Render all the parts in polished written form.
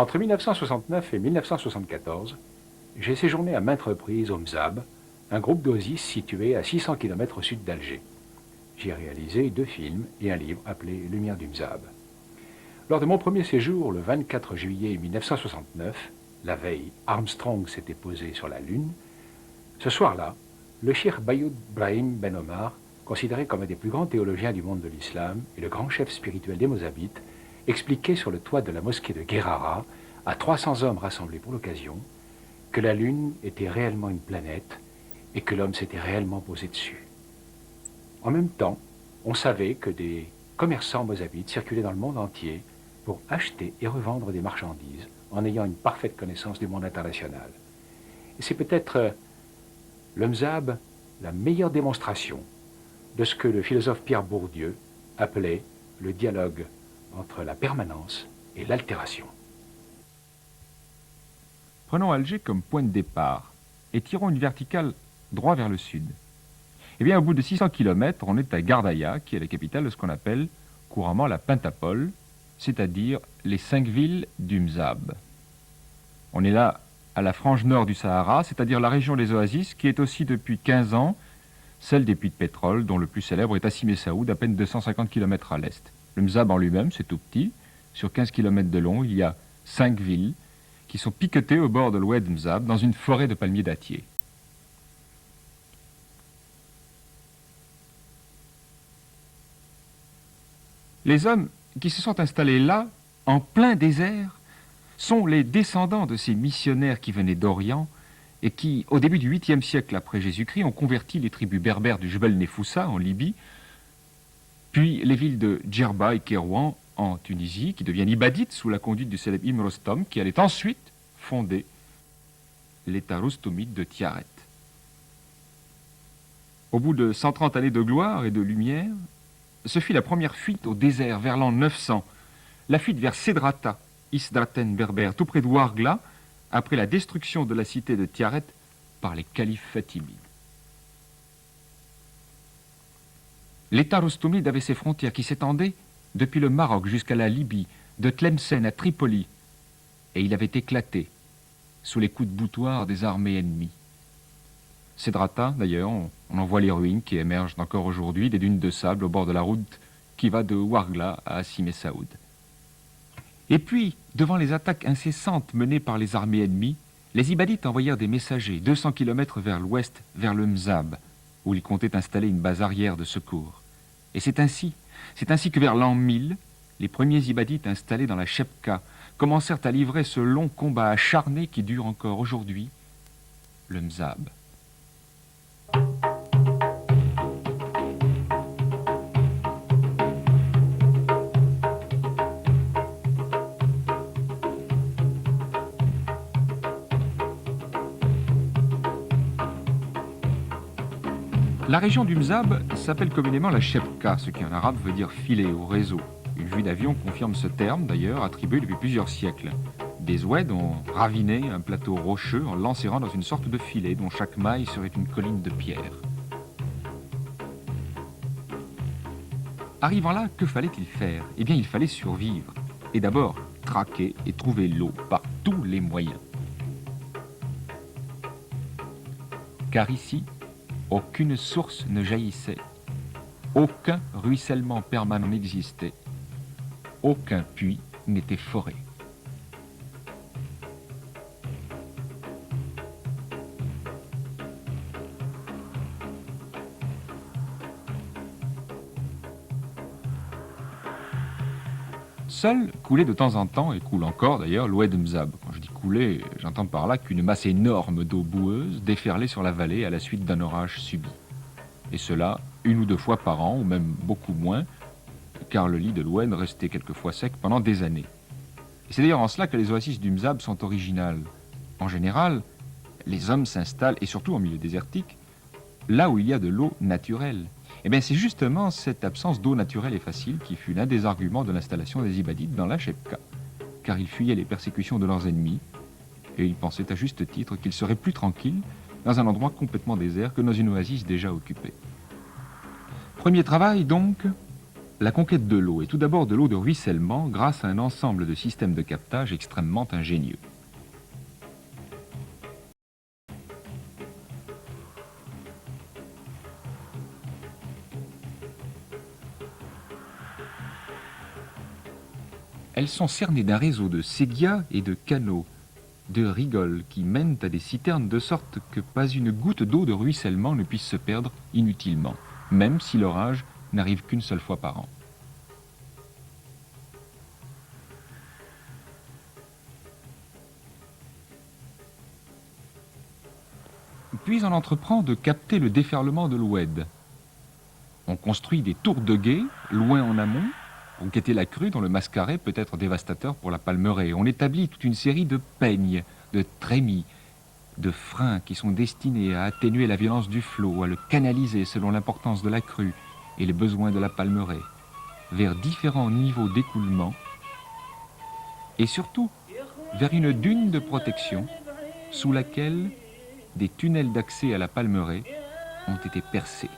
Entre 1969 et 1974, j'ai séjourné à maintes reprises au Mzab, un groupe d'oasis situé à 600 km au sud d'Alger. J'y ai réalisé 2 films et un livre appelé Lumière du Mzab. Lors de mon premier séjour, le 24 juillet 1969, la veille, Armstrong s'était posé sur la Lune. Ce soir-là, le cheikh Bayoud Brahim Ben Omar, considéré comme un des plus grands théologiens du monde de l'islam et le grand chef spirituel des Mozabites, expliquait sur le toit de la mosquée de Guerrara, à 300 hommes rassemblés pour l'occasion, que la Lune était réellement une planète et que l'homme s'était réellement posé dessus. En même temps, on savait que des commerçants mozabites circulaient dans le monde entier pour acheter et revendre des marchandises en ayant une parfaite connaissance du monde international. Et c'est peut-être le Mzab la meilleure démonstration de ce que le philosophe Pierre Bourdieu appelait le dialogue entre la permanence et l'altération. Prenons Alger comme point de départ et tirons une verticale droit vers le sud. Eh bien, au bout de 600 km, on est à Gardaïa, qui est la capitale de ce qu'on appelle couramment la Pentapole, c'est-à-dire les 5 villes du Mzab. On est là à la frange nord du Sahara, c'est-à-dire la région des oasis, qui est aussi depuis 15 ans celle des puits de pétrole, dont le plus célèbre est Hassi Messaoud, à peine 250 km à l'est. Le Mzab en lui-même, c'est tout petit. Sur 15 km de long, il y a 5 villes qui sont piquetées au bord de l'oued Mzab, dans une forêt de palmiers dattiers. Les hommes qui se sont installés là, en plein désert, sont les descendants de ces missionnaires qui venaient d'Orient et qui, au début du 8e siècle après Jésus-Christ, ont converti les tribus berbères du Jebel Nefoussa en Libye, puis les villes de Djerba et Kérouan en Tunisie, qui deviennent ibadites sous la conduite du célèbre Ibn Rostom, qui allait ensuite fonder l'État roustomite de Tiaret. Au bout de 130 années de gloire et de lumière, ce fut la première fuite au désert vers l'an 900, la fuite vers Sédrata, Isdraten berbère, tout près de Ouargla, après la destruction de la cité de Tiaret par les califes fatimides. L'État roustomide avait ses frontières qui s'étendaient depuis le Maroc jusqu'à la Libye, de Tlemcen à Tripoli, et il avait éclaté sous les coups de boutoir des armées ennemies. Sédrata, d'ailleurs, on en voit les ruines qui émergent encore aujourd'hui des dunes de sable au bord de la route qui va de Ouargla à Hassi Messaoud. Et puis, devant les attaques incessantes menées par les armées ennemies, les Ibadites envoyèrent des messagers 200 km vers l'ouest, vers le Mzab, où ils comptaient installer une base arrière de secours. Et c'est ainsi que vers l'an 1000, les premiers Ibadites installés dans la Chebka commencèrent à livrer ce long combat acharné qui dure encore aujourd'hui, le Mzab. La région du Mzab s'appelle communément la Chebka, ce qui en arabe veut dire filet ou réseau. Une vue d'avion confirme ce terme, d'ailleurs, attribué depuis plusieurs siècles. Des Oueds ont raviné un plateau rocheux en l'enserrant dans une sorte de filet dont chaque maille serait une colline de pierre. Arrivant là, que fallait-il faire? Eh bien, il fallait survivre. Et d'abord, traquer et trouver l'eau par tous les moyens. Car ici, aucune source ne jaillissait, aucun ruissellement permanent n'existait, aucun puits n'était foré. Seul coulait de temps en temps, et coule encore d'ailleurs, l'oued Mzab. Quand je dis couler, j'entends par là qu'une masse énorme d'eau boueuse déferlait sur la vallée à la suite d'un orage subi. Et cela 1 ou 2 fois par an, ou même beaucoup moins, car le lit de l'oued restait quelquefois sec pendant des années. Et c'est d'ailleurs en cela que les oasis du Mzab sont originales. En général, les hommes s'installent, et surtout en milieu désertique, là où il y a de l'eau naturelle. Eh bien, c'est justement cette absence d'eau naturelle et facile qui fut l'un des arguments de l'installation des Ibadites dans la Chebka, car ils fuyaient les persécutions de leurs ennemis, et ils pensaient à juste titre qu'ils seraient plus tranquilles dans un endroit complètement désert que dans une oasis déjà occupée. Premier travail, donc, la conquête de l'eau, et tout d'abord de l'eau de ruissellement, grâce à un ensemble de systèmes de captage extrêmement ingénieux. Elles sont cernées d'un réseau de séguias et de canaux, de rigoles qui mènent à des citernes de sorte que pas une goutte d'eau de ruissellement ne puisse se perdre inutilement, même si l'orage n'arrive qu'une seule fois par an. Puis on entreprend de capter le déferlement de l'Oued. On construit des tours de guet, loin en amont, pour guetter la crue dont le mascaret peut être dévastateur pour la palmeraie. On établit toute une série de peignes, de trémies, de freins qui sont destinés à atténuer la violence du flot, à le canaliser selon l'importance de la crue et les besoins de la palmeraie, vers différents niveaux d'écoulement et surtout vers une dune de protection sous laquelle des tunnels d'accès à la palmeraie ont été percés.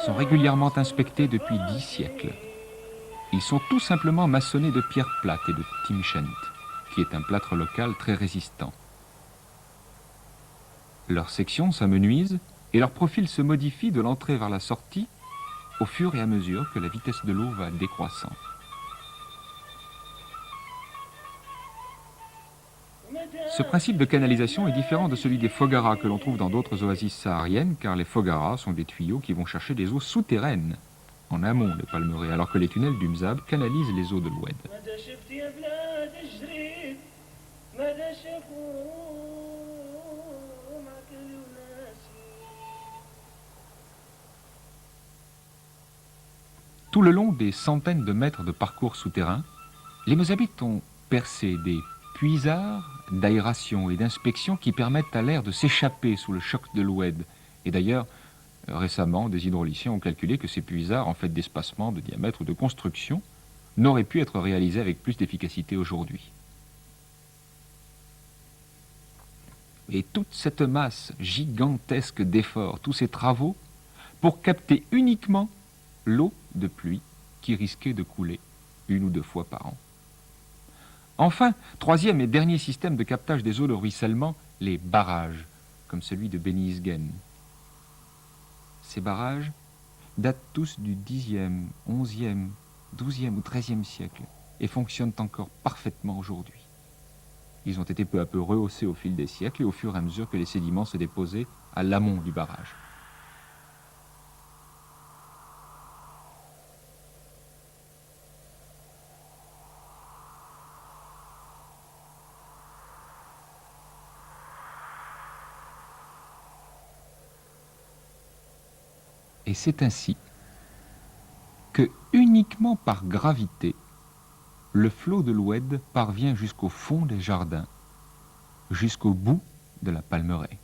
Sont régulièrement inspectés depuis 10 siècles. Ils sont tout simplement maçonnés de pierres plates et de timshent, qui est un plâtre local très résistant. Leurs sections s'amenuisent et leur profil se modifie de l'entrée vers la sortie au fur et à mesure que la vitesse de l'eau va décroissant. Ce principe de canalisation est différent de celui des fogaras que l'on trouve dans d'autres oasis sahariennes, car les fogaras sont des tuyaux qui vont chercher des eaux souterraines, en amont des palmeraies, alors que les tunnels du Mzab canalisent les eaux de l'Oued. Tout le long des centaines de mètres de parcours souterrains, les Mozabites ont percé des puisards d'aération et d'inspection qui permettent à l'air de s'échapper sous le choc de l'Oued. Et d'ailleurs, récemment, des hydrauliciens ont calculé que ces puisards, en fait d'espacement, de diamètre ou de construction, n'auraient pu être réalisés avec plus d'efficacité aujourd'hui. Et toute cette masse gigantesque d'efforts, tous ces travaux, pour capter uniquement l'eau de pluie qui risquait de couler 1 ou 2 fois par an. Enfin, troisième et dernier système de captage des eaux de ruissellement, les barrages, comme celui de Beni Isgen. Ces barrages datent tous du Xe, XIe, XIIe ou XIIIe siècle et fonctionnent encore parfaitement aujourd'hui. Ils ont été peu à peu rehaussés au fil des siècles et au fur et à mesure que les sédiments se déposaient à l'amont du barrage. Et c'est ainsi que, uniquement par gravité, le flot de l'Oued parvient jusqu'au fond des jardins, jusqu'au bout de la palmeraie.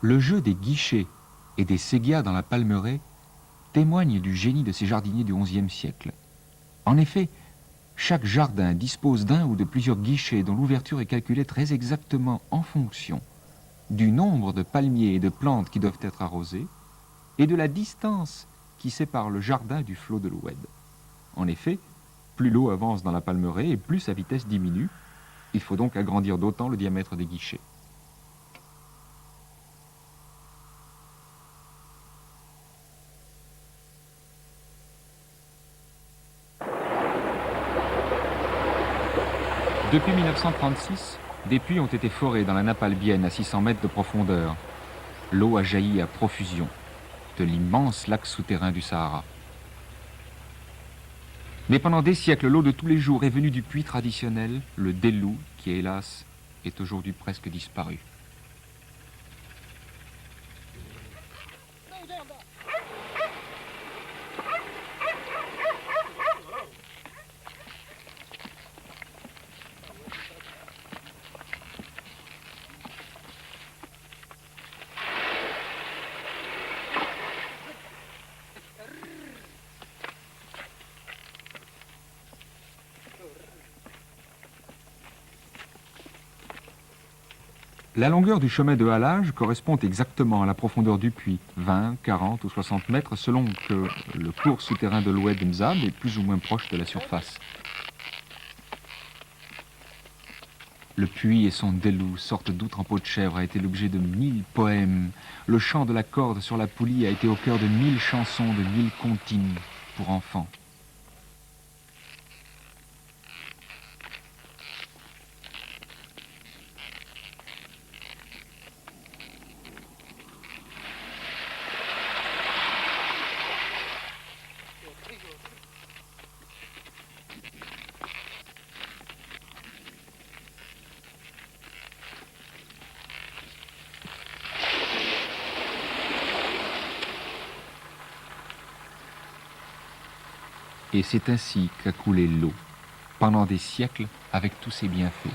Le jeu des guichets et des séguias dans la palmeraie témoigne du génie de ces jardiniers du XIe siècle. En effet, chaque jardin dispose d'un ou de plusieurs guichets dont l'ouverture est calculée très exactement en fonction du nombre de palmiers et de plantes qui doivent être arrosés et de la distance qui sépare le jardin du flot de l'Oued. En effet, plus l'eau avance dans la palmeraie et plus sa vitesse diminue. Il faut donc agrandir d'autant le diamètre des guichets. Depuis 1936, des puits ont été forés dans la nappe albienne à 600 mètres de profondeur. L'eau a jailli à profusion de l'immense lac souterrain du Sahara. Mais pendant des siècles, l'eau de tous les jours est venue du puits traditionnel, le Delou, qui hélas est aujourd'hui presque disparu. La longueur du chemin de halage correspond exactement à la profondeur du puits, 20, 40 ou 60 mètres, selon que le cours souterrain de l'oued Mzab est plus ou moins proche de la surface. Le puits et son délou, sorte d'outre en peau de chèvre, a été l'objet de 1000 poèmes. Le chant de la corde sur la poulie a été au cœur de 1000 chansons, de 1000 comptines pour enfants. Et c'est ainsi qu'a coulé l'eau, pendant des siècles, avec tous ses bienfaits.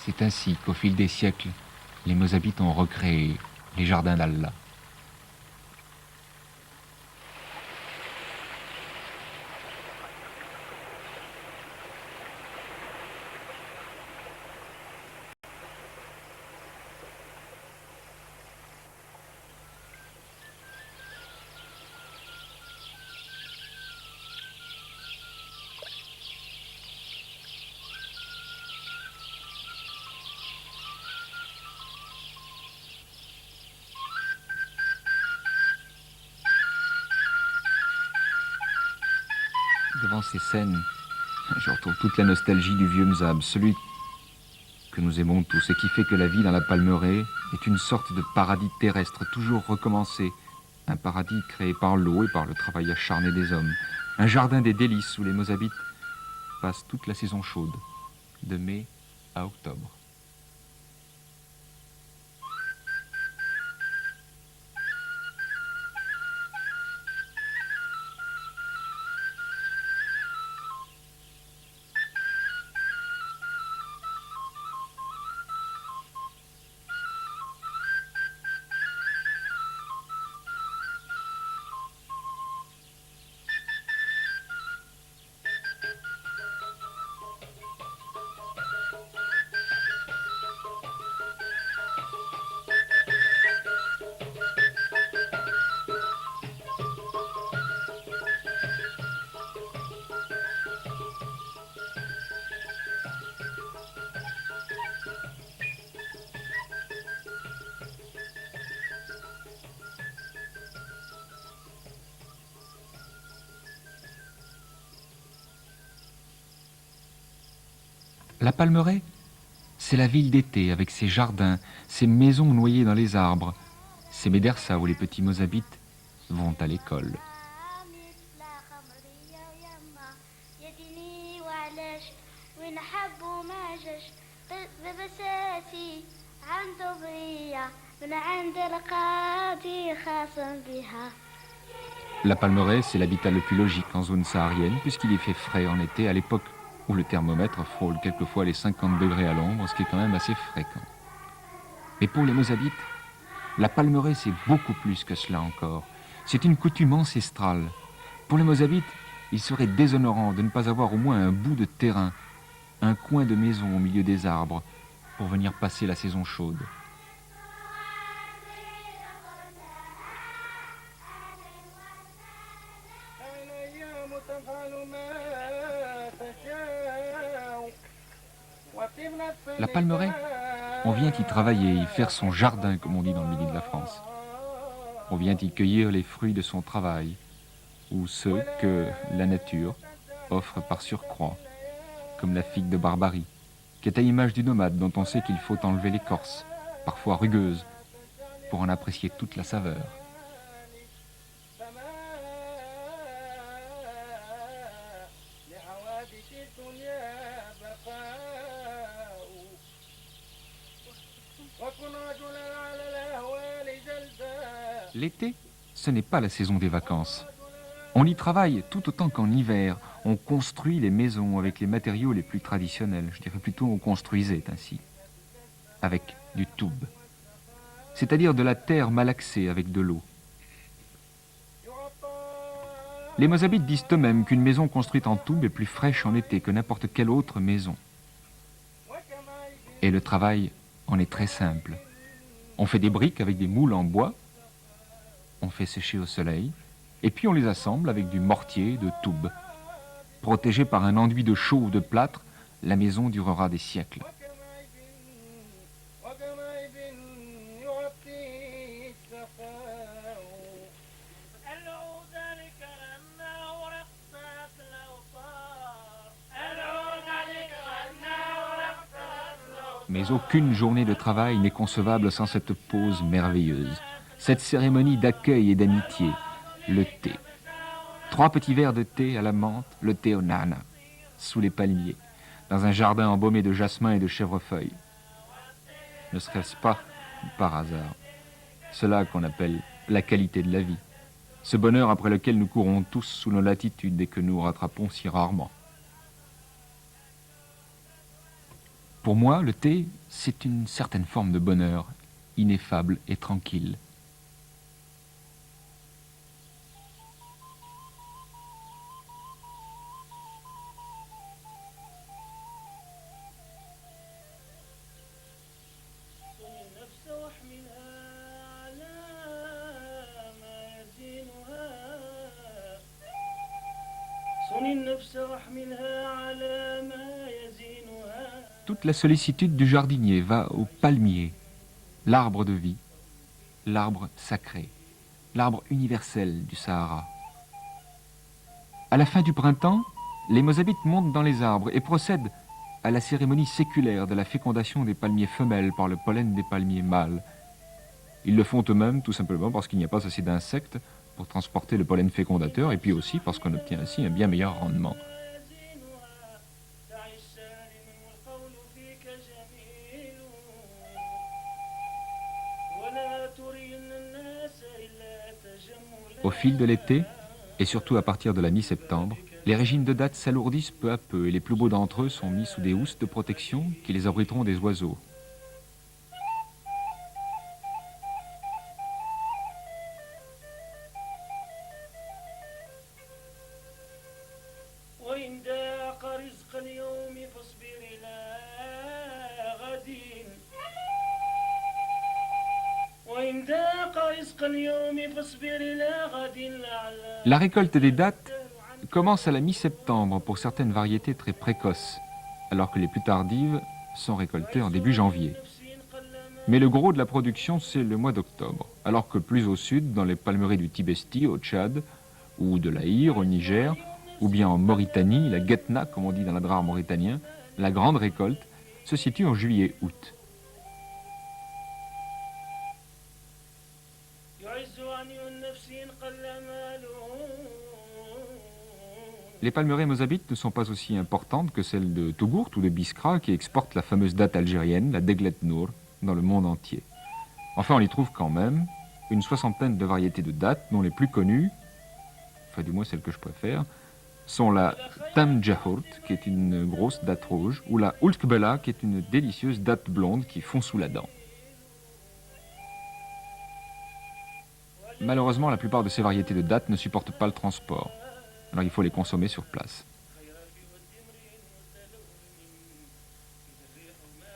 C'est ainsi qu'au fil des siècles, les Mozabites ont recréé les jardins d'Allah. Devant ces scènes, je retrouve toute la nostalgie du vieux Mzab, celui que nous aimons tous, et qui fait que la vie dans la Palmeraie est une sorte de paradis terrestre, toujours recommencé. Un paradis créé par l'eau et par le travail acharné des hommes. Un jardin des délices où les Mozabites passent toute la saison chaude, de mai à octobre. La Palmeraie, c'est la ville d'été avec ses jardins, ses maisons noyées dans les arbres, ses médersas où les petits Mozabites vont à l'école. La Palmeraie, c'est l'habitat le plus logique en zone saharienne puisqu'il y fait frais en été à l'époque où le thermomètre frôle quelquefois les 50 degrés à l'ombre, ce qui est quand même assez fréquent. Mais pour les Mozabites, la Palmeraie, c'est beaucoup plus que cela encore. C'est une coutume ancestrale. Pour les Mozabites, il serait déshonorant de ne pas avoir au moins un bout de terrain, un coin de maison au milieu des arbres, pour venir passer la saison chaude. La Palmeraie, on vient y travailler, y faire son jardin, comme on dit dans le midi de la France. On vient y cueillir les fruits de son travail, ou ceux que la nature offre par surcroît, comme la figue de Barbarie, qui est à l'image du nomade dont on sait qu'il faut enlever l'écorce, parfois rugueuse, pour en apprécier toute la saveur. L'été, ce n'est pas la saison des vacances. On y travaille tout autant qu'en hiver. on construit les maisons avec les matériaux les plus traditionnels. Je dirais plutôt on construisait ainsi, avec du toub, c'est-à-dire de la terre malaxée avec de l'eau. Les Mozabites disent eux-mêmes qu'une maison construite en toub est plus fraîche en été que n'importe quelle autre maison. Et le travail en est très simple. On fait des briques avec des moules en bois, on fait sécher au soleil, et puis on les assemble avec du mortier de toub. Protégée par un enduit de chaux ou de plâtre, la maison durera des siècles. Mais aucune journée de travail n'est concevable sans cette pause merveilleuse, cette cérémonie d'accueil et d'amitié, le thé. 3 petits verres de thé à la menthe, le thé au nana, sous les palmiers, dans un jardin embaumé de jasmin et de chèvrefeuille. Ne serait-ce pas par hasard cela qu'on appelle la qualité de la vie, ce bonheur après lequel nous courons tous sous nos latitudes et que nous rattrapons si rarement. Pour moi, le thé, c'est une certaine forme de bonheur, ineffable et tranquille. Toute la sollicitude du jardinier va au palmier, l'arbre de vie, l'arbre sacré, l'arbre universel du Sahara. À la fin du printemps, les Mozabites montent dans les arbres et procèdent à la cérémonie séculaire de la fécondation des palmiers femelles par le pollen des palmiers mâles. Ils le font eux-mêmes tout simplement parce qu'il n'y a pas assez d'insectes pour transporter le pollen fécondateur et puis aussi parce qu'on obtient ainsi un bien meilleur rendement. Au fil de l'été, et surtout à partir de la mi-septembre, les régimes de dattes s'alourdissent peu à peu et les plus beaux d'entre eux sont mis sous des housses de protection qui les abriteront des oiseaux. La récolte des dattes commence à la mi-septembre pour certaines variétés très précoces, alors que les plus tardives sont récoltées en début janvier. Mais le gros de la production, c'est le mois d'octobre, alors que plus au sud, dans les palmeries du Tibesti, au Tchad, ou de l'Aïr, au Niger, ou bien en Mauritanie, la Guetna, comme on dit dans l'adrar mauritanien, la grande récolte se situe en juillet-août. Les palmeraies mozabites ne sont pas aussi importantes que celles de Tougourt ou de Biskra qui exportent la fameuse datte algérienne, la Deglet Nour, dans le monde entier. Enfin, on y trouve quand même une 60aine de variétés de dattes dont les plus connues, enfin du moins celles que je préfère, sont la Tam Jahourt, qui est une grosse datte rouge, ou la Ulkbela, qui est une délicieuse datte blonde qui fond sous la dent. Malheureusement, la plupart de ces variétés de dattes ne supportent pas le transport. Alors il faut les consommer sur place.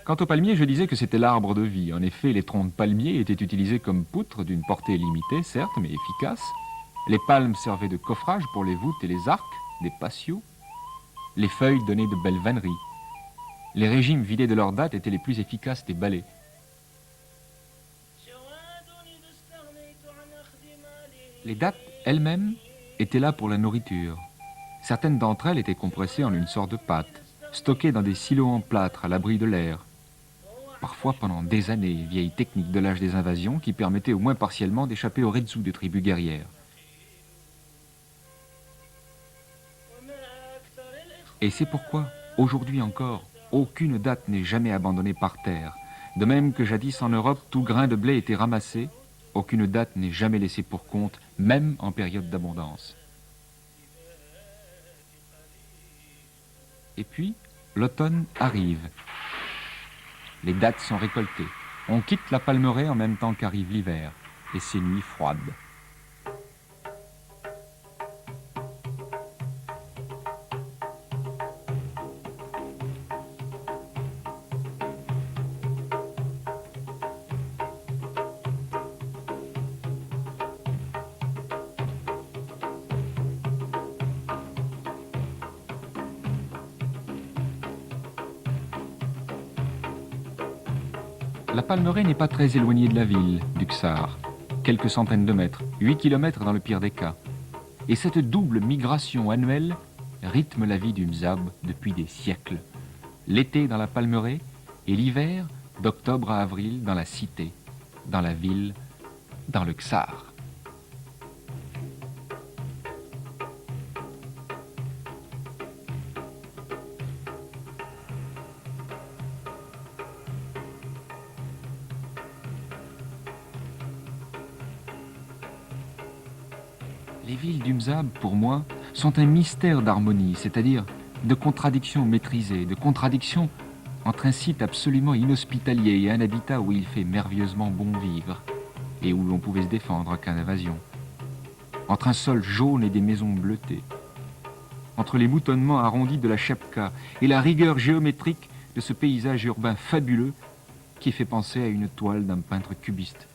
Quant au palmier, je disais que c'était l'arbre de vie. En effet, les troncs de palmier étaient utilisés comme poutres d'une portée limitée, certes, mais efficace. Les palmes servaient de coffrage pour les voûtes et les arcs, des patios. Les feuilles donnaient de belles vanneries. Les régimes vidés de leurs dattes étaient les plus efficaces des balais. Les dattes elles-mêmes étaient là pour la nourriture. Certaines d'entre elles étaient compressées en une sorte de pâte, stockées dans des silos en plâtre à l'abri de l'air. Parfois pendant des années, vieille technique de l'âge des invasions qui permettait au moins partiellement d'échapper aux ritsus des tribus guerrières. Et c'est pourquoi, aujourd'hui encore, aucune datte n'est jamais abandonnée par terre. De même que jadis en Europe, tout grain de blé était ramassé, aucune datte n'est jamais laissée pour compte, même en période d'abondance. Et puis, l'automne arrive. Les dattes sont récoltées. On quitte la Palmeraie en même temps qu'arrive l'hiver et ses nuits froides. La Palmeraie n'est pas très éloignée de la ville, du Ksar. Quelques centaines de mètres, 8 kilomètres dans le pire des cas. Et cette double migration annuelle rythme la vie du Mzab depuis des siècles. L'été dans la Palmeraie et l'hiver, d'octobre à avril, dans la cité, dans la ville, dans le Ksar. Les villes du Mzab, pour moi, sont un mystère d'harmonie, c'est-à-dire de contradictions maîtrisées, de contradictions entre un site absolument inhospitalier et un habitat où il fait merveilleusement bon vivre et où l'on pouvait se défendre en cas d'invasion, entre un sol jaune et des maisons bleutées, entre les moutonnements arrondis de la Chepka et la rigueur géométrique de ce paysage urbain fabuleux qui fait penser à une toile d'un peintre cubiste.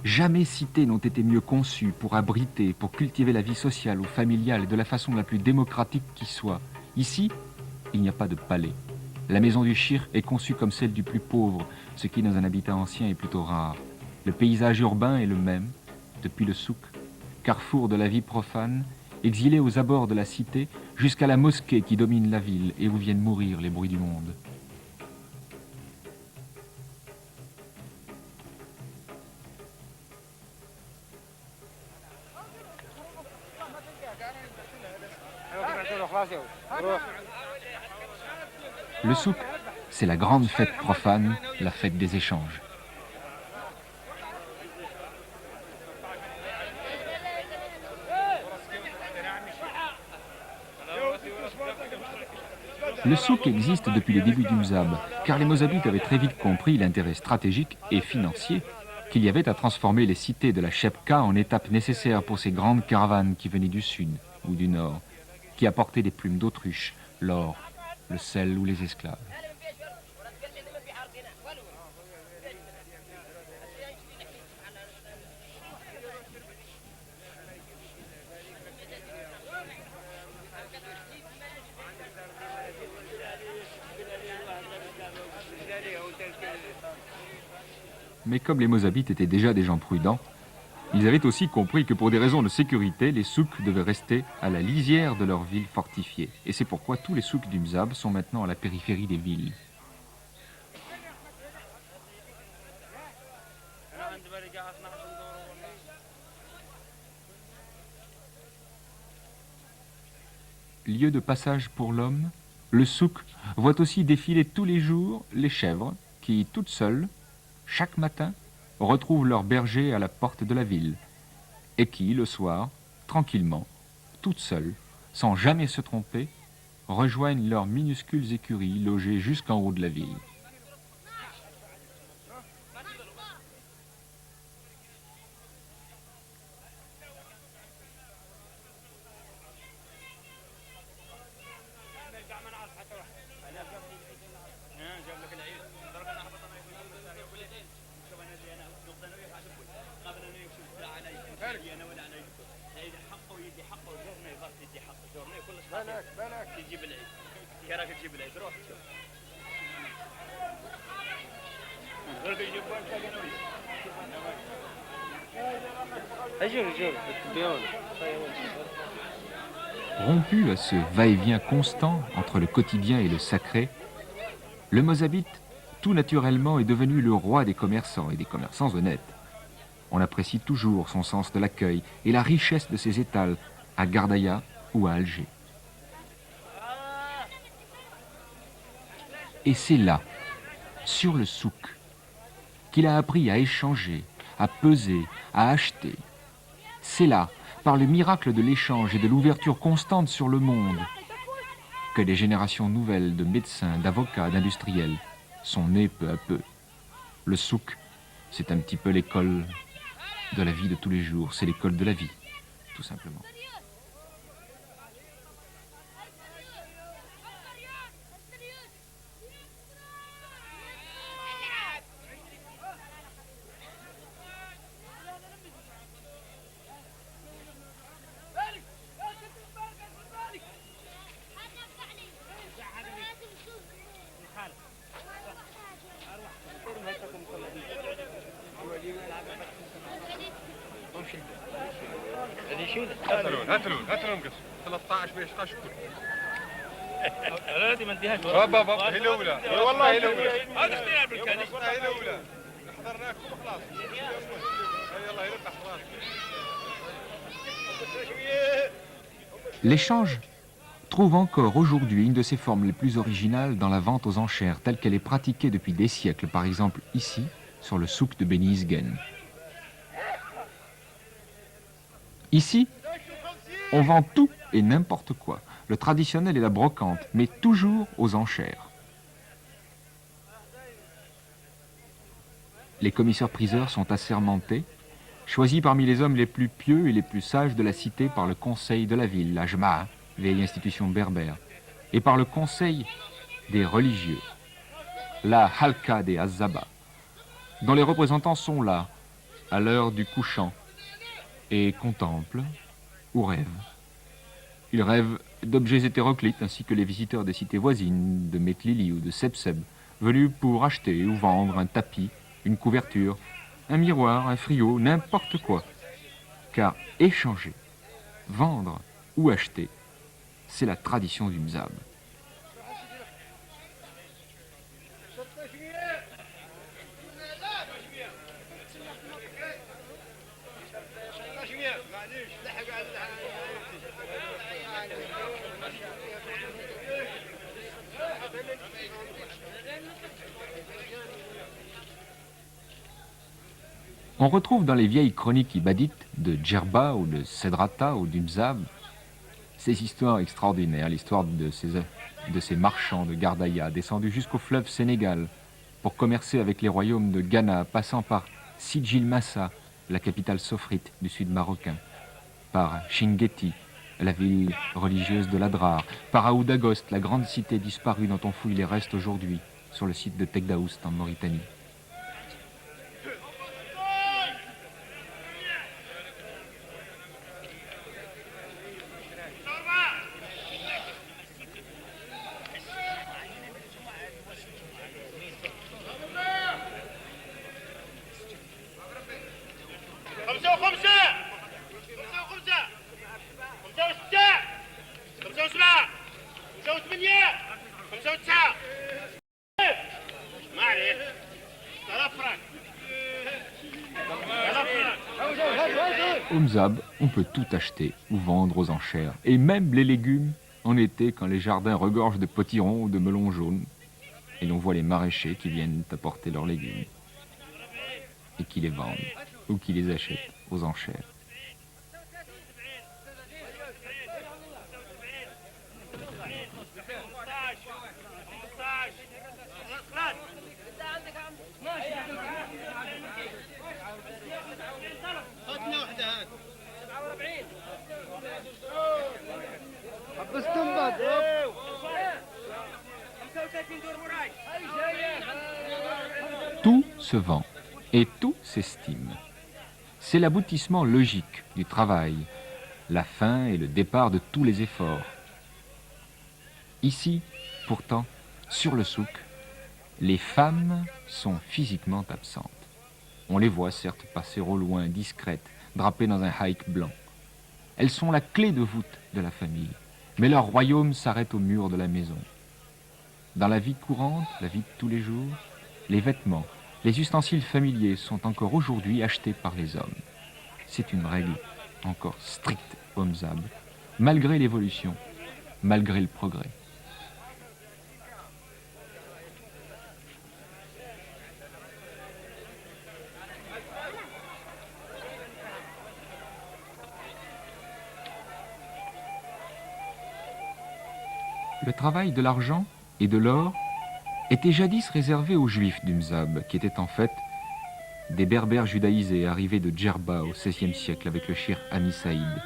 Jamais cités n'ont été mieux conçues pour abriter, pour cultiver la vie sociale ou familiale et de la façon la plus démocratique qui soit. Ici, il n'y a pas de palais. La maison du Shir est conçue comme celle du plus pauvre, ce qui dans un habitat ancien est plutôt rare. Le paysage urbain est le même, depuis le souk, carrefour de la vie profane, exilé aux abords de la cité, jusqu'à la mosquée qui domine la ville et où viennent mourir les bruits du monde. Le souk, c'est la grande fête profane, la fête des échanges. Le souk existe depuis les débuts du Mzab, car les Mozabites avaient très vite compris l'intérêt stratégique et financier qu'il y avait à transformer les cités de la Chepka en étapes nécessaires pour ces grandes caravanes qui venaient du sud ou du nord, qui apportaient des plumes d'autruche, l'or, le sel ou les esclaves. Mais comme les Mozabites étaient déjà des gens prudents, ils avaient aussi compris que pour des raisons de sécurité, les souks devaient rester à la lisière de leurs villes fortifiées. Et c'est pourquoi tous les souks du Mzab sont maintenant à la périphérie des villes. Lieu de passage pour l'homme, le souk voit aussi défiler tous les jours les chèvres qui, toutes seules, chaque matin, retrouvent leur berger à la porte de la ville et qui, le soir, tranquillement, toutes seules, sans jamais se tromper, rejoignent leurs minuscules écuries logées jusqu'en haut de la ville. Rompu à ce va-et-vient constant entre le quotidien et le sacré, le Mozabite, tout naturellement, est devenu le roi des commerçants et des commerçants honnêtes. On apprécie toujours son sens de l'accueil et la richesse de ses étals à Gardaïa ou à Alger. Et c'est là, sur le souk, qu'il a appris à échanger, à peser, à acheter. C'est là, par le miracle de l'échange et de l'ouverture constante sur le monde, que des générations nouvelles de médecins, d'avocats, d'industriels sont nées peu à peu. Le souk, c'est un petit peu l'école de la vie de tous les jours, c'est l'école de la vie, tout simplement. هات لون قص 13 ب 11 كل هذه ما نديهاش بابا هي الاولى والله هي الاولى هذا اختيار بالكادي هي الاولى حضرناكم خلاص يلا يربح خلاص. L'échange trouve encore aujourd'hui une de ses formes les plus originales dans la vente aux enchères, telle qu'elle est pratiquée depuis des siècles, par exemple ici, sur le souk de Beni Isgen. Ici, on vend tout et n'importe quoi, le traditionnel et la brocante, mais toujours aux enchères. Les commissaires-priseurs sont assermentés, choisis parmi les hommes les plus pieux et les plus sages de la cité par le conseil de la ville, la Jma'a, vieille institution berbère, et par le conseil des religieux, la Halka des Azaba, dont les représentants sont là, à l'heure du couchant, et contemplent ou rêvent. Ils rêvent d'objets hétéroclites ainsi que les visiteurs des cités voisines, de Metlili ou de Sebseb, venus pour acheter ou vendre un tapis, une couverture, un miroir, un frigo, n'importe quoi. Car échanger, vendre ou acheter, c'est la tradition du Mzab. On retrouve dans les vieilles chroniques ibadites de Djerba ou de Sedrata ou du Mzab ces histoires extraordinaires, l'histoire de ces marchands de Gardaïa descendus jusqu'au fleuve Sénégal pour commercer avec les royaumes de Ghana, passant par Sijil Massa, la capitale sophrite du sud marocain, par Chinguetti, la ville religieuse de l'Adrar, par Aoudagost, la grande cité disparue dont on fouille les restes aujourd'hui sur le site de Tegdaoust en Mauritanie. Au Mzab, on peut tout acheter ou vendre aux enchères, et même les légumes en été quand les jardins regorgent de potirons ou de melons jaunes, et l'on voit les maraîchers qui viennent apporter leurs légumes, et qui les vendent, ou qui les achètent aux enchères. Tout se vend et tout s'estime. C'est l'aboutissement logique du travail, la fin et le départ de tous les efforts. Ici, pourtant, sur le souk, les femmes sont physiquement absentes. On les voit certes passer au loin, discrètes, drapées dans un haïk blanc. Elles sont la clé de voûte de la famille, mais leur royaume s'arrête au mur de la maison. Dans la vie courante, la vie de tous les jours, les vêtements, les ustensiles familiers sont encore aujourd'hui achetés par les hommes. C'est une règle encore stricte au Mzab, malgré l'évolution, malgré le progrès. Le travail de l'argent et de l'or était jadis réservé aux Juifs du Mzab, qui étaient en fait des berbères judaïsés arrivés de Djerba au XVIe siècle avec le shir Ami Saïd.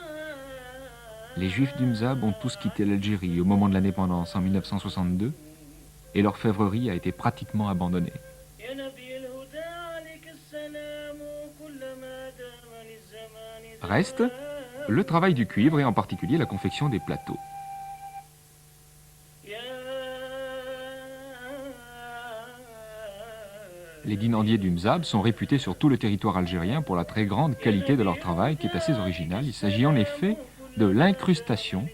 Les Juifs du Mzab ont tous quitté l'Algérie au moment de l'indépendance en 1962 et l'orfèvrerie a été pratiquement abandonnée. Reste le travail du cuivre et en particulier la confection des plateaux. Les guinandiers du Mzab sont réputés sur tout le territoire algérien pour la très grande qualité de leur travail qui est assez original. Il s'agit en effet de l'incrustation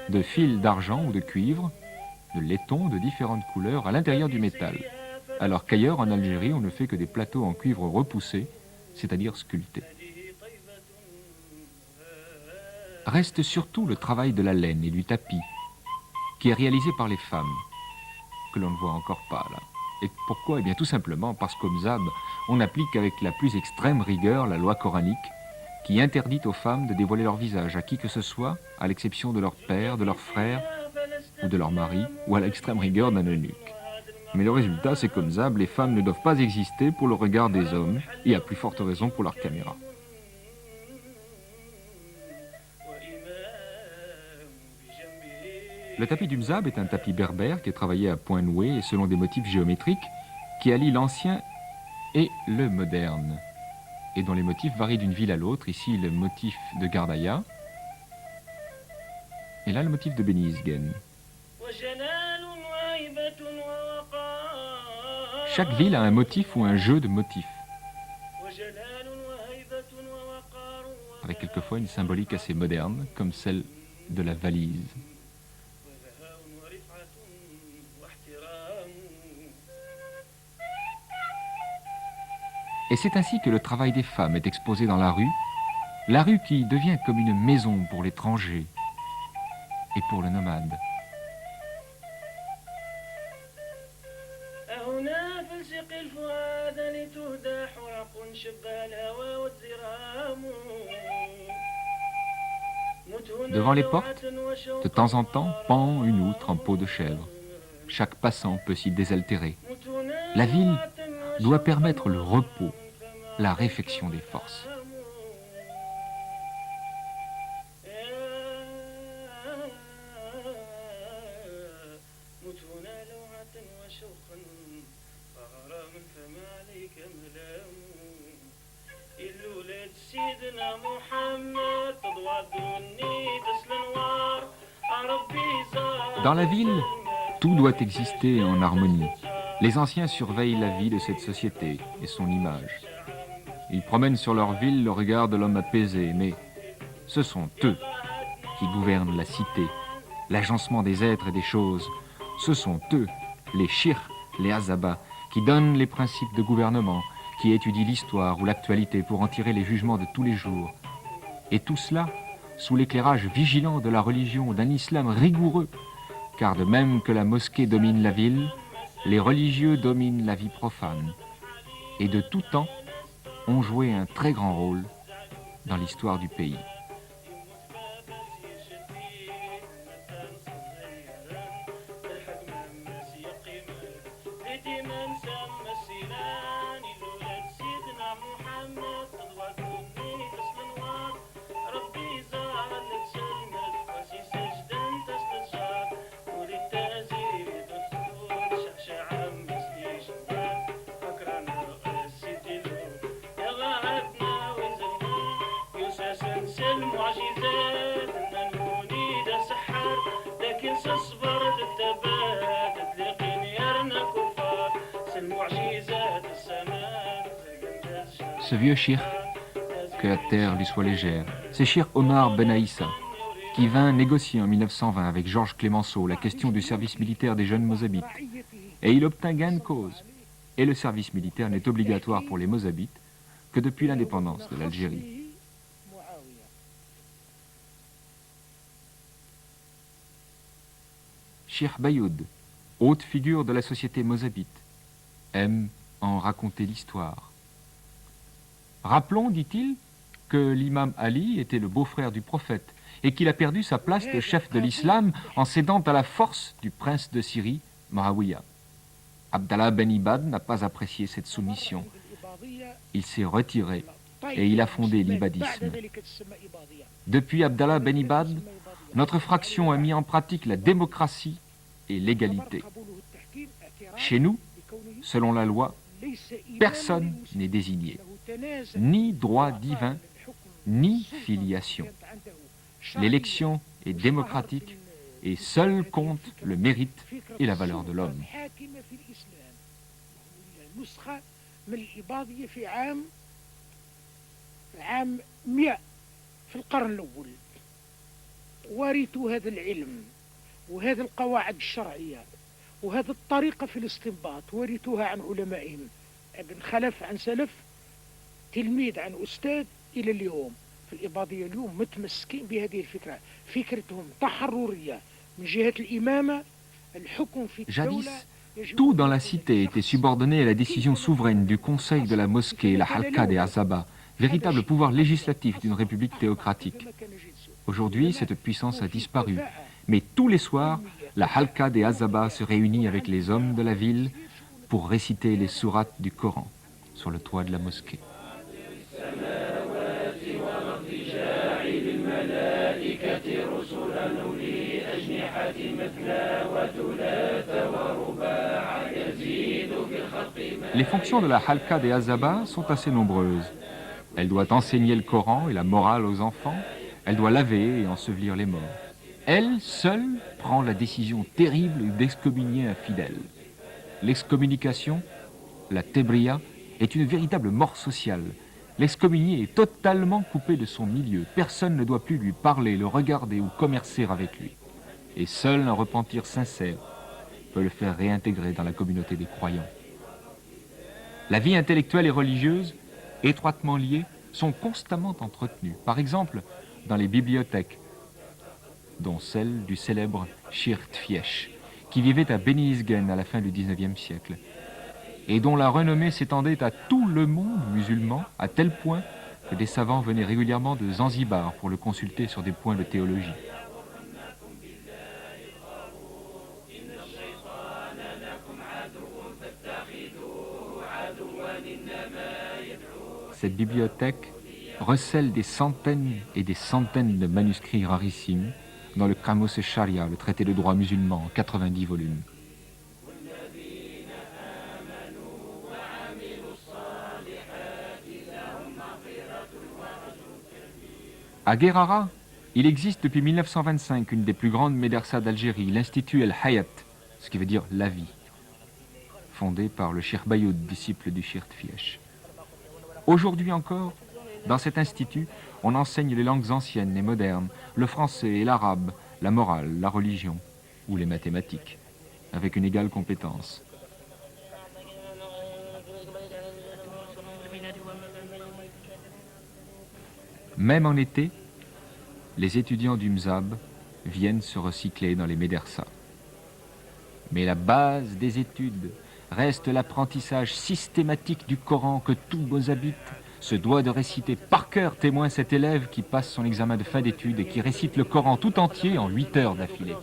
de fils d'argent ou de cuivre, de laiton de différentes couleurs à l'intérieur du métal, alors qu'ailleurs en Algérie on ne fait que des plateaux en cuivre repoussé, c'est-à-dire sculptés. Reste surtout le travail de la laine et du tapis, qui est réalisé par les femmes, que l'on ne voit encore pas là. Et pourquoi? Eh bien tout simplement parce qu'au Mzab, on applique avec la plus extrême rigueur la loi coranique qui interdit aux femmes de dévoiler leur visage à qui que ce soit, à l'exception de leur père, de leur frère ou de leur mari, ou à l'extrême rigueur d'un eunuque. Mais le résultat, c'est qu'au Mzab, les femmes ne doivent pas exister pour le regard des hommes, et à plus forte raison pour leur caméra. Le tapis du Mzab est un tapis berbère qui est travaillé à point noué et selon des motifs géométriques qui allient l'ancien et le moderne, et dont les motifs varient d'une ville à l'autre. Ici, le motif de Gardaïa, et là, le motif de Beni Yizgen. Chaque ville a un motif ou un jeu de motifs, avec quelquefois une symbolique assez moderne, comme celle de la valise. Et c'est ainsi que le travail des femmes est exposé dans la rue qui devient comme une maison pour l'étranger et pour le nomade. Devant les portes, de temps en temps, pend une outre en peau de chèvre. Chaque passant peut s'y désaltérer. La ville doit permettre le repos, la réfection des forces. Dans la ville, tout doit exister en harmonie. Les anciens surveillent la vie de cette société et son image. Ils promènent sur leur ville le regard de l'homme apaisé, mais ce sont eux qui gouvernent la cité, l'agencement des êtres et des choses. Ce sont eux, les shirs, les azabas, qui donnent les principes de gouvernement, qui étudient l'histoire ou l'actualité pour en tirer les jugements de tous les jours. Et tout cela sous l'éclairage vigilant de la religion, d'un islam rigoureux, car de même que la mosquée domine la ville, les religieux dominent la vie profane, et de tout temps ont joué un très grand rôle dans l'histoire du pays. Ce vieux shir, que la terre lui soit légère, c'est Shir Omar Ben Aïssa, qui vint négocier en 1920 avec Georges Clémenceau la question du service militaire des jeunes Mozabites. Et il obtint gain de cause. Et le service militaire n'est obligatoire pour les Mozabites que depuis l'indépendance de l'Algérie. Cheikh Bayoud, haute figure de la société mozabite, aime en raconter l'histoire. Rappelons, dit-il, que l'imam Ali était le beau-frère du prophète et qu'il a perdu sa place de chef de l'islam en cédant à la force du prince de Syrie, Muawiyah. Abdallah Ben Ibad n'a pas apprécié cette soumission. Il s'est retiré et il a fondé l'ibadisme. Depuis Abdallah Ben Ibad, notre fraction a mis en pratique la démocratie et l'égalité. Chez nous, selon la loi, personne n'est désigné, ni droit divin, ni filiation. L'élection est démocratique et seul compte le mérite et la valeur de l'homme. عام 100 في القرن الأول ورثوا هذا العلم وهذه القواعد الشرعية وهذه الطريقة في الاستنباط ورثوها عن علمائهم ابن خلف عن سلف تلميذ عن أستاذ إلى اليوم. في الإباضية اليوم متمسكين بهذه الفكرة، فكرتهم تحررية من جهة الإمامة الحكم في الدولة. Tout dans la cité était subordonné à la décision souveraine du conseil de la mosquée, la Halqa des Azaba, véritable pouvoir législatif d'une république théocratique. Aujourd'hui, cette puissance a disparu, mais tous les soirs, la Halqa des Azaba se réunit avec les hommes de la ville pour réciter les sourates du Coran sur le toit de la mosquée. Les fonctions de la Halqa des Azaba sont assez nombreuses. Elle doit enseigner le Coran et la morale aux enfants. Elle doit laver et ensevelir les morts. Elle, seule, prend la décision terrible d'excommunier un fidèle. L'excommunication, la Tebriya, est une véritable mort sociale. L'excommunié est totalement coupé de son milieu. Personne ne doit plus lui parler, le regarder ou commercer avec lui. Et seul un repentir sincère peut le faire réintégrer dans la communauté des croyants. La vie intellectuelle et religieuse, étroitement liées, sont constamment entretenues. Par exemple, dans les bibliothèques, dont celle du célèbre Shir Tfiesh, qui vivait à Beni Isgen à la fin du XIXe siècle, et dont la renommée s'étendait à tout le monde musulman, à tel point que des savants venaient régulièrement de Zanzibar pour le consulter sur des points de théologie. Cette bibliothèque recèle des centaines et des centaines de manuscrits rarissimes dans le Qamus Sharia, le traité de droit musulman, en 90 volumes. À Guérara, il existe depuis 1925 une des plus grandes médersas d'Algérie, l'Institut El Hayat, ce qui veut dire la vie, fondé par le Cheikh Bayoud, disciple du Cheikh Tfiesh. Aujourd'hui encore, dans cet institut, on enseigne les langues anciennes et modernes, le français et l'arabe, la morale, la religion ou les mathématiques, avec une égale compétence. Même en été, les étudiants du Mzab viennent se recycler dans les médersas. Mais la base des études reste l'apprentissage systématique du Coran que tout mozabite se doit de réciter par cœur, témoin cet élève qui passe son examen de fin d'études et qui récite le Coran tout entier en 8 heures d'affilée.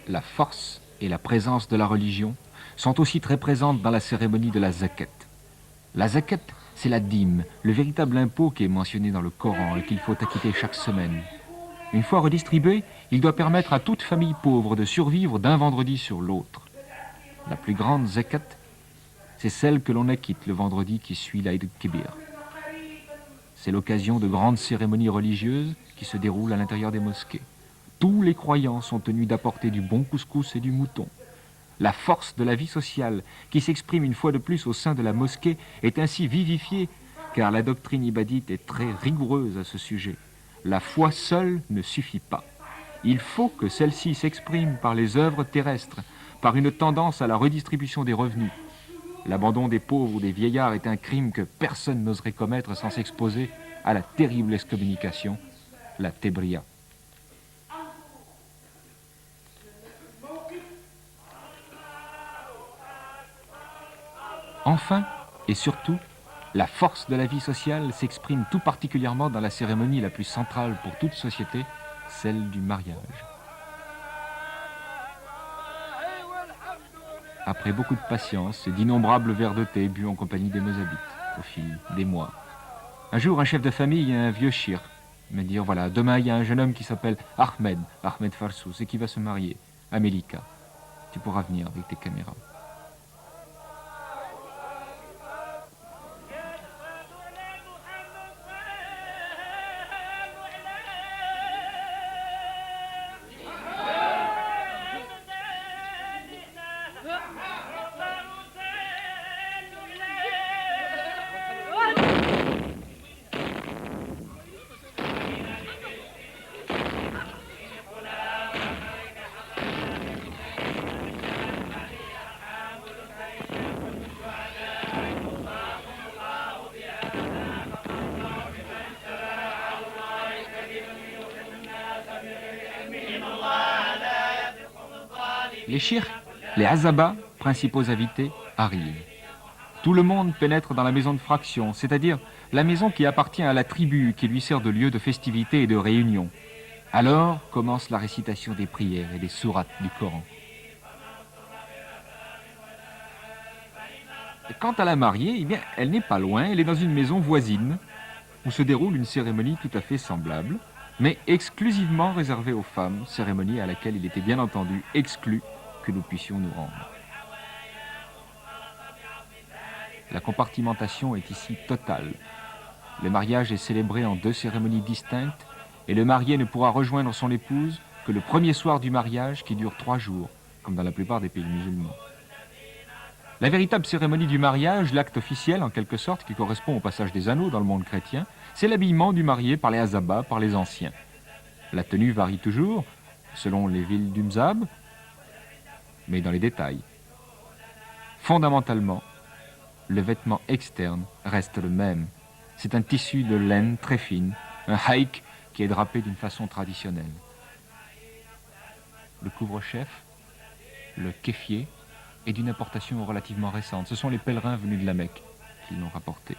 La force et la présence de la religion sont aussi très présentes dans la cérémonie de la zakat. La zakat, c'est la dîme, le véritable impôt qui est mentionné dans le Coran et qu'il faut acquitter chaque semaine. Une fois redistribué, il doit permettre à toute famille pauvre de survivre d'un vendredi sur l'autre. La plus grande zakat, c'est celle que l'on acquitte le vendredi qui suit l'Aïd al-Kibir. C'est l'occasion de grandes cérémonies religieuses qui se déroulent à l'intérieur des mosquées. Tous les croyants sont tenus d'apporter du bon couscous et du mouton. La force de la vie sociale, qui s'exprime une fois de plus au sein de la mosquée, est ainsi vivifiée, car la doctrine ibadite est très rigoureuse à ce sujet. La foi seule ne suffit pas. Il faut que celle-ci s'exprime par les œuvres terrestres, par une tendance à la redistribution des revenus. L'abandon des pauvres ou des vieillards est un crime que personne n'oserait commettre sans s'exposer à la terrible excommunication, la tébria. Enfin, et surtout, la force de la vie sociale s'exprime tout particulièrement dans la cérémonie la plus centrale pour toute société, celle du mariage. Après beaucoup de patience et d'innombrables verres de thé bu en compagnie des Mozabites, au fil des mois, un jour, un chef de famille et un vieux shir me dirent, voilà, demain il y a un jeune homme qui s'appelle Ahmed Farsous, et qui va se marier à Melika. Tu pourras venir avec tes caméras. Les chirs, les azabas, principaux invités, arrivent. Tout le monde pénètre dans la maison de fraction, c'est-à-dire la maison qui appartient à la tribu, qui lui sert de lieu de festivité et de réunion. Alors commence la récitation des prières et des sourates du Coran. Quant à la mariée, eh bien, elle n'est pas loin, elle est dans une maison voisine, où se déroule une cérémonie tout à fait semblable, mais exclusivement réservée aux femmes, cérémonie à laquelle il était bien entendu exclu que nous puissions nous rendre. La compartimentation est ici totale. Le mariage est célébré en 2 cérémonies distinctes et le marié ne pourra rejoindre son épouse que le premier soir du mariage qui dure 3 jours, comme dans la plupart des pays musulmans. La véritable cérémonie du mariage, l'acte officiel en quelque sorte qui correspond au passage des anneaux dans le monde chrétien, c'est l'habillement du marié par les azabas, par les anciens. La tenue varie toujours selon les villes du Mzab, mais dans les détails. Fondamentalement, le vêtement externe reste le même. C'est un tissu de laine très fine, un haïk qui est drapé d'une façon traditionnelle. Le couvre-chef, le kéfier, est d'une importation relativement récente. Ce sont les pèlerins venus de la Mecque qui l'ont rapporté.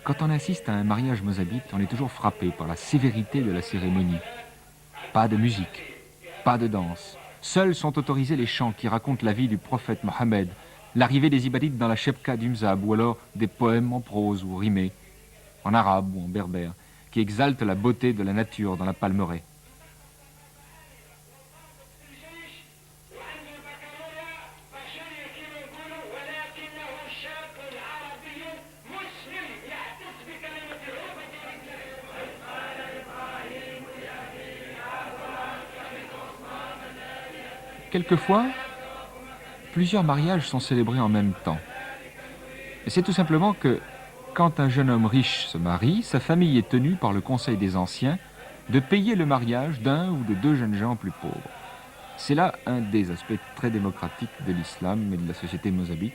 Quand on assiste à un mariage mozabite, on est toujours frappé par la sévérité de la cérémonie. Pas de musique, pas de danse. Seuls sont autorisés les chants qui racontent la vie du prophète Mohammed, l'arrivée des ibadites dans la Shebka du Mzab, ou alors des poèmes en prose ou rimés, en arabe ou en berbère, qui exaltent la beauté de la nature dans la palmeraie. Quelquefois, plusieurs mariages sont célébrés en même temps. Et c'est tout simplement que, quand un jeune homme riche se marie, sa famille est tenue par le conseil des anciens de payer le mariage d'un ou de 2 jeunes gens plus pauvres. C'est là un des aspects très démocratiques de l'islam et de la société mozabite,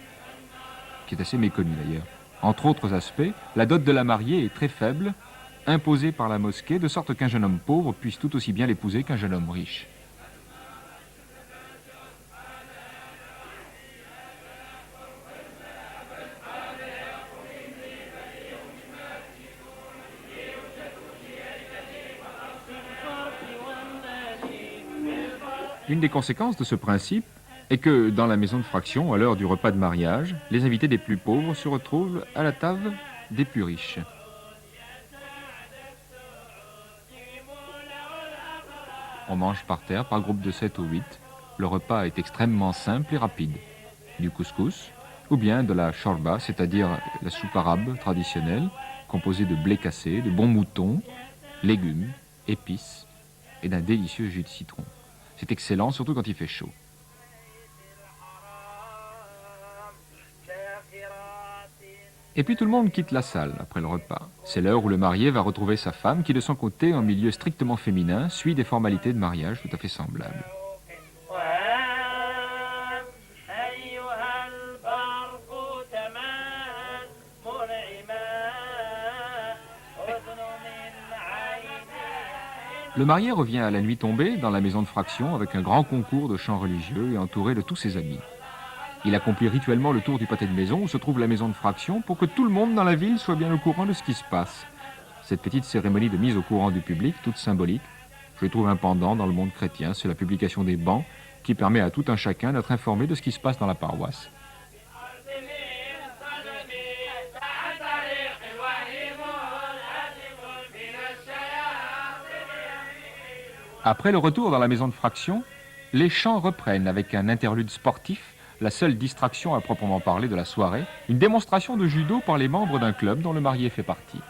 qui est assez méconnu d'ailleurs. Entre autres aspects, la dot de la mariée est très faible, imposée par la mosquée, de sorte qu'un jeune homme pauvre puisse tout aussi bien l'épouser qu'un jeune homme riche. Une des conséquences de ce principe est que dans la maison de fraction, à l'heure du repas de mariage, les invités des plus pauvres se retrouvent à la table des plus riches. On mange par terre par groupe de 7 ou 8. Le repas est extrêmement simple et rapide. Du couscous, ou bien de la shorba, c'est-à-dire la soupe arabe traditionnelle, composé de blé cassé, de bons moutons, légumes, épices et d'un délicieux jus de citron. C'est excellent, surtout quand il fait chaud. Et puis tout le monde quitte la salle après le repas. C'est l'heure où le marié va retrouver sa femme qui, de son côté, en milieu strictement féminin, suit des formalités de mariage tout à fait semblables. Le marié revient à la nuit tombée dans la maison de fraction avec un grand concours de chants religieux et entouré de tous ses amis. Il accomplit rituellement le tour du pâté de maison où se trouve la maison de fraction pour que tout le monde dans la ville soit bien au courant de ce qui se passe. Cette petite cérémonie de mise au courant du public, toute symbolique, je trouve un pendant dans le monde chrétien, c'est la publication des bans qui permet à tout un chacun d'être informé de ce qui se passe dans la paroisse. Après le retour dans la maison de fraction, les chants reprennent avec un interlude sportif, la seule distraction à proprement parler de la soirée, une démonstration de judo par les membres d'un club dont le marié fait partie.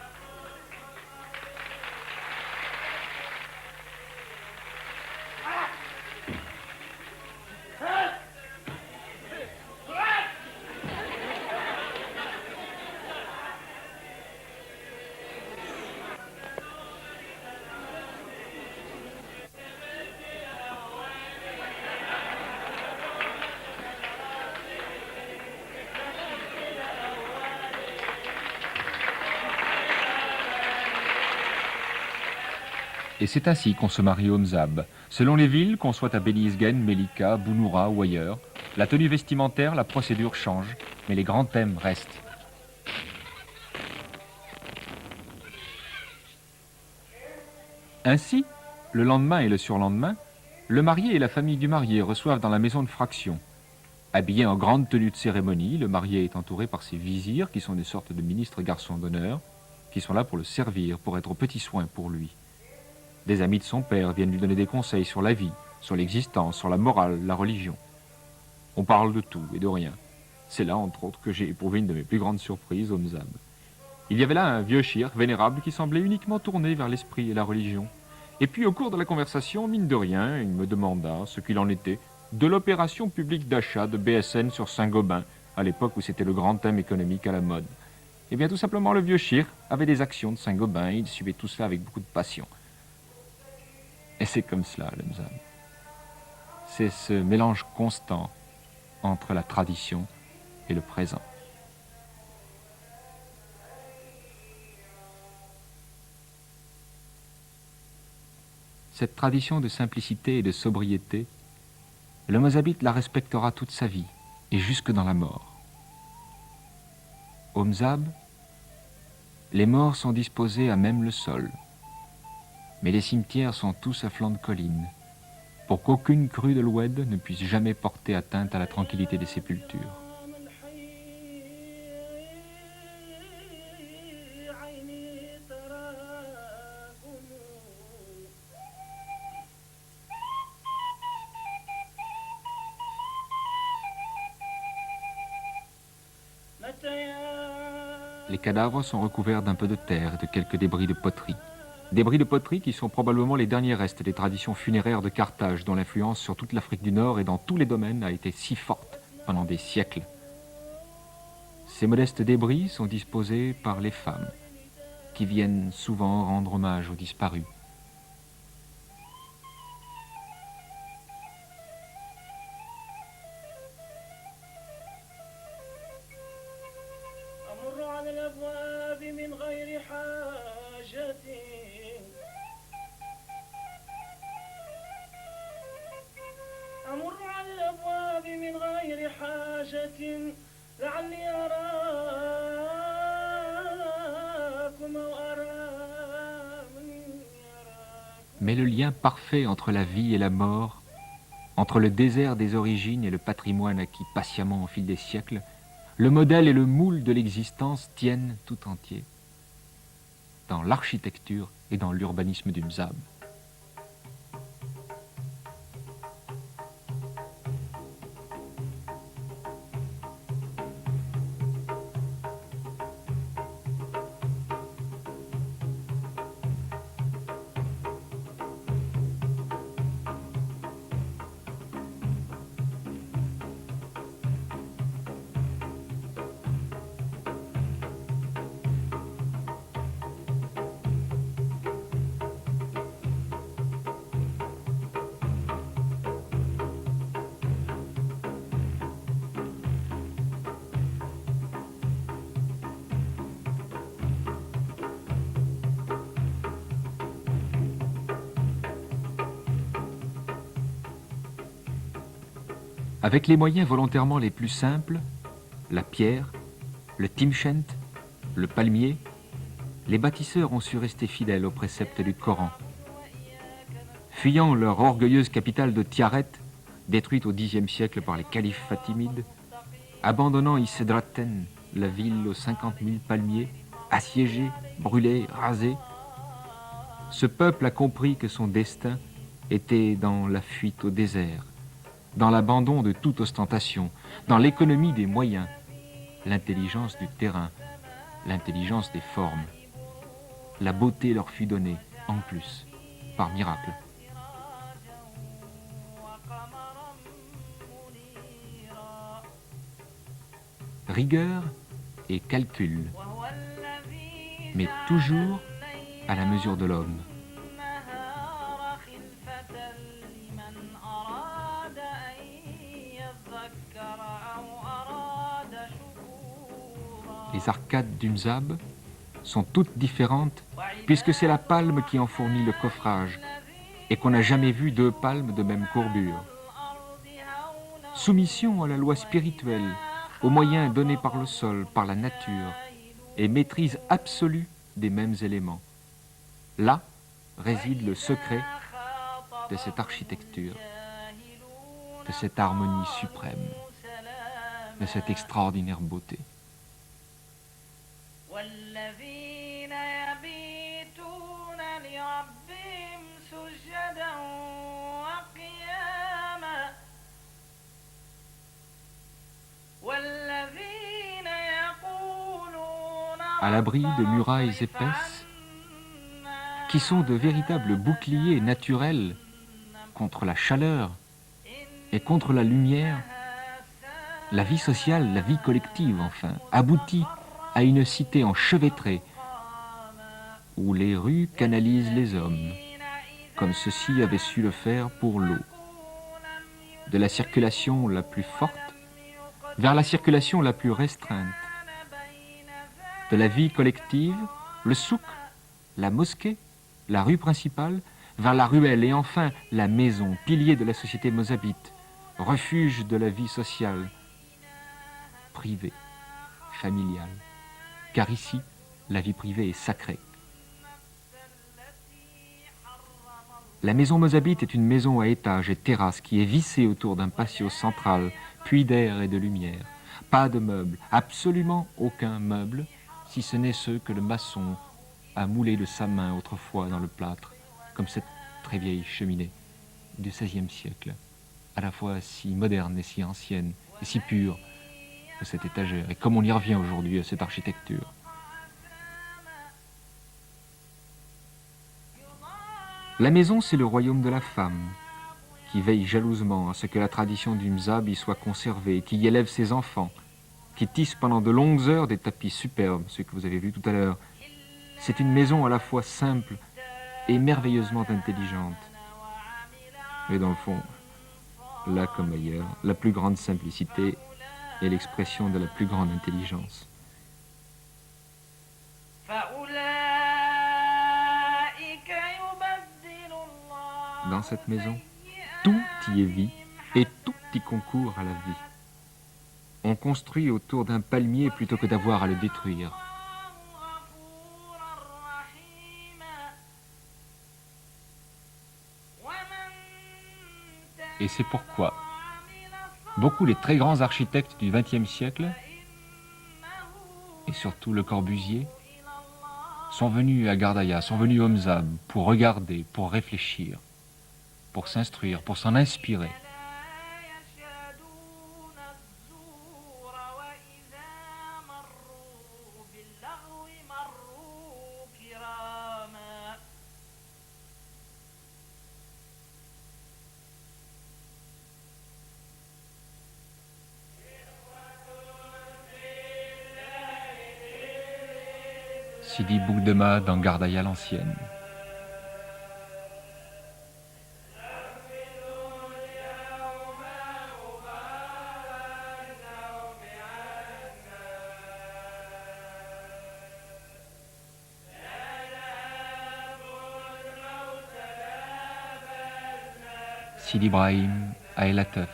Et c'est ainsi qu'on se marie au Mzab. Selon les villes, qu'on soit à Benizgen, Melika, Bounoura ou ailleurs, la tenue vestimentaire, la procédure change, mais les grands thèmes restent. Ainsi, le lendemain et le surlendemain, le marié et la famille du marié reçoivent dans la maison de fraction. Habillé en grande tenue de cérémonie, le marié est entouré par ses vizirs, qui sont des sortes de ministres garçons d'honneur, qui sont là pour le servir, pour être aux petits soins pour lui. Des amis de son père viennent lui donner des conseils sur la vie, sur l'existence, sur la morale, la religion. On parle de tout et de rien. C'est là, entre autres, que j'ai éprouvé une de mes plus grandes surprises au Mzab. Il y avait là un vieux shir vénérable qui semblait uniquement tourné vers l'esprit et la religion. Et puis, au cours de la conversation, mine de rien, il me demanda ce qu'il en était de l'opération publique d'achat de BSN sur Saint-Gobain, à l'époque où c'était le grand thème économique à la mode. Eh bien, tout simplement, le vieux shir avait des actions de Saint-Gobain et il suivait tout ça avec beaucoup de passion. Et c'est comme cela, le Mzab. C'est ce mélange constant entre la tradition et le présent. Cette tradition de simplicité et de sobriété, le Mozabite la respectera toute sa vie et jusque dans la mort. Au Mzab, les morts sont disposés à même le sol, mais les cimetières sont tous à flanc de colline, pour qu'aucune crue de l'Oued ne puisse jamais porter atteinte à la tranquillité des sépultures. Les cadavres sont recouverts d'un peu de terre et de quelques débris de poterie. Débris de poterie qui sont probablement les derniers restes des traditions funéraires de Carthage, dont l'influence sur toute l'Afrique du Nord et dans tous les domaines a été si forte pendant des siècles. Ces modestes débris sont disposés par les femmes, qui viennent souvent rendre hommage aux disparus. Mais le lien parfait entre la vie et la mort, entre le désert des origines et le patrimoine acquis patiemment au fil des siècles, le modèle et le moule de l'existence tiennent tout entier dans l'architecture et dans l'urbanisme du Mzab. Avec les moyens volontairement les plus simples, la pierre, le timshent, le palmier, les bâtisseurs ont su rester fidèles aux préceptes du Coran. Fuyant leur orgueilleuse capitale de Tiaret, détruite au Xe siècle par les califes fatimides, abandonnant Isedraten, la ville aux 50 000 palmiers, assiégée, brûlée, rasée, ce peuple a compris que son destin était dans la fuite au désert, dans l'abandon de toute ostentation, dans l'économie des moyens, l'intelligence du terrain, l'intelligence des formes. La beauté leur fut donnée, en plus, par miracle. Rigueur et calcul, mais toujours à la mesure de l'homme. Les arcades du Mzab sont toutes différentes puisque c'est la palme qui en fournit le coffrage et qu'on n'a jamais vu deux palmes de même courbure. Soumission à la loi spirituelle, aux moyens donnés par le sol, par la nature, et maîtrise absolue des mêmes éléments. Là réside le secret de cette architecture, de cette harmonie suprême, de cette extraordinaire beauté. À l'abri de murailles épaisses, qui sont de véritables boucliers naturels contre la chaleur et contre la lumière, la vie sociale, la vie collective enfin, aboutit à une cité enchevêtrée où les rues canalisent les hommes, comme ceux-ci avaient su le faire pour l'eau. De la circulation la plus forte vers la circulation la plus restreinte. De la vie collective, le souk, la mosquée, la rue principale, vers la ruelle et enfin la maison, pilier de la société mozabite, refuge de la vie sociale, privée, familiale. Car ici, la vie privée est sacrée. La maison mozabite est une maison à étages et terrasses qui est vissée autour d'un patio central, puits d'air et de lumière. Pas de meubles, absolument aucun meuble, si ce n'est ceux que le maçon a moulés de sa main autrefois dans le plâtre, comme cette très vieille cheminée du XVIe siècle, à la fois si moderne et si ancienne, et si pure, de cette étagère, et comme on y revient aujourd'hui à cette architecture. La maison, c'est le royaume de la femme, qui veille jalousement à ce que la tradition du Mzab y soit conservée, qui y élève ses enfants, qui tisse pendant de longues heures des tapis superbes, ce que vous avez vu tout à l'heure. C'est une maison à la fois simple et merveilleusement intelligente. Mais dans le fond, là comme ailleurs, la plus grande simplicité est l'expression de la plus grande intelligence. Dans cette maison, tout y est vie et tout y concourt à la vie. On construit autour d'un palmier plutôt que d'avoir à le détruire. Et c'est pourquoi beaucoup les très grands architectes du XXe siècle, et surtout Le Corbusier, sont venus à Gardaïa, sont venus au Mzab pour regarder, pour réfléchir, pour s'instruire, pour s'en inspirer. Sidi Boukdema dans Gardaïa l'ancienne. Sidi Ibrahim à El Atef.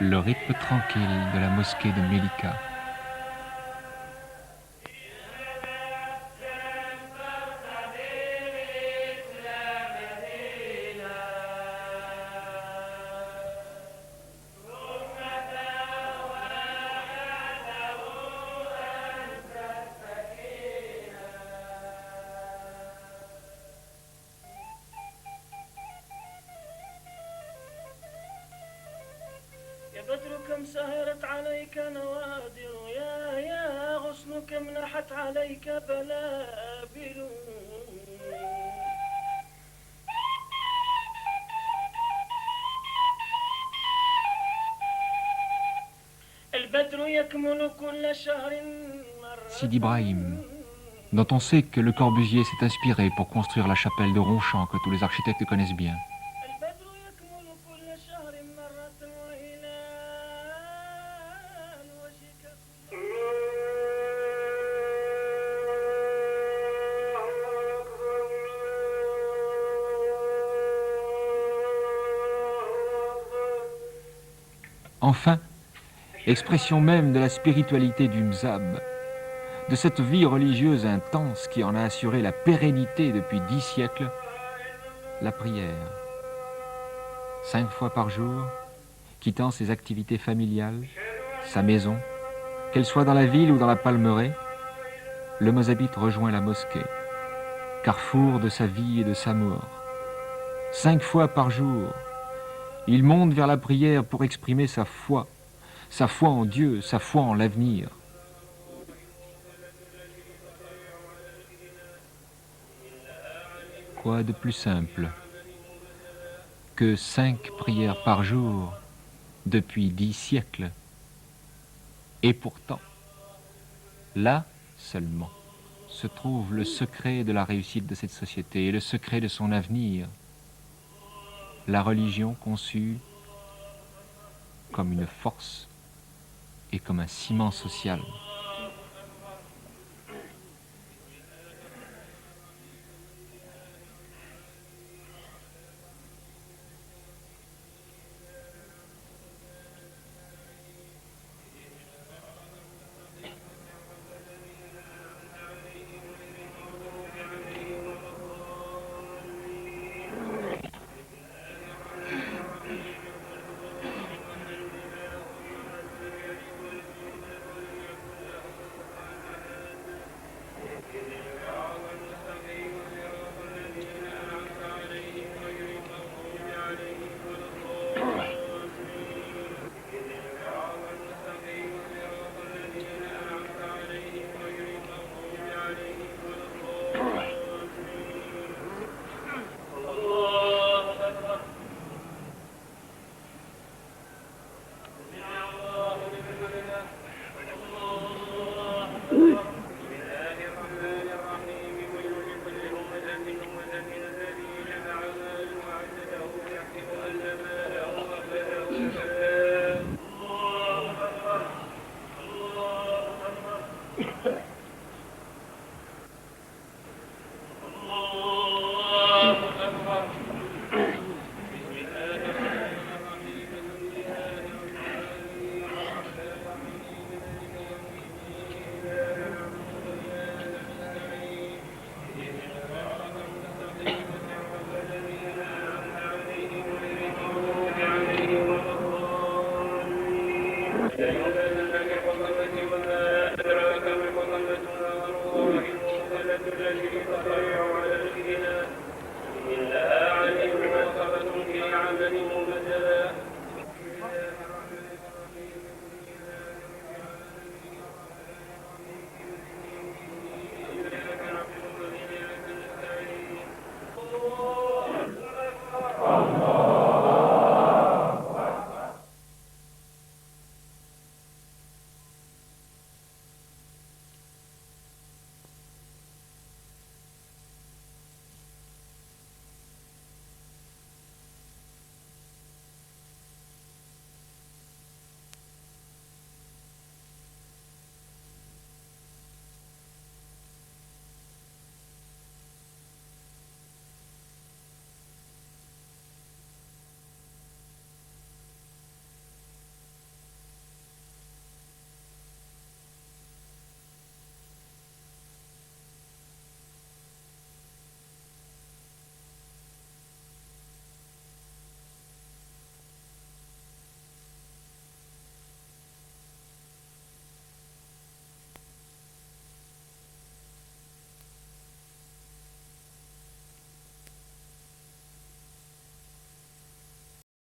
le rythme tranquille de la mosquée de Melika. بدر كم سهرت عليك نوادر يا غصن كم نحت عليك بلابل البدر يكمل كل شهر مرة. Sidi Ibrahim, dont on sait que le Corbusier s'est inspiré pour construire la chapelle de Ronchamp que tous les architectes connaissent bien. Enfin, expression même de la spiritualité du Mzab, de cette vie religieuse intense qui en a assuré la pérennité depuis 10 siècles, la prière. 5 fois par jour, quittant ses activités familiales, sa maison, qu'elle soit dans la ville ou dans la palmeraie, le mozabite rejoint la mosquée, carrefour de sa vie et de sa mort. 5 fois par jour, il monte vers la prière pour exprimer sa foi en Dieu, sa foi en l'avenir. Quoi de plus simple que 5 prières par jour depuis 10 siècles? Et pourtant, là seulement se trouve le secret de la réussite de cette société et le secret de son avenir. La religion conçue comme une force et comme un ciment social.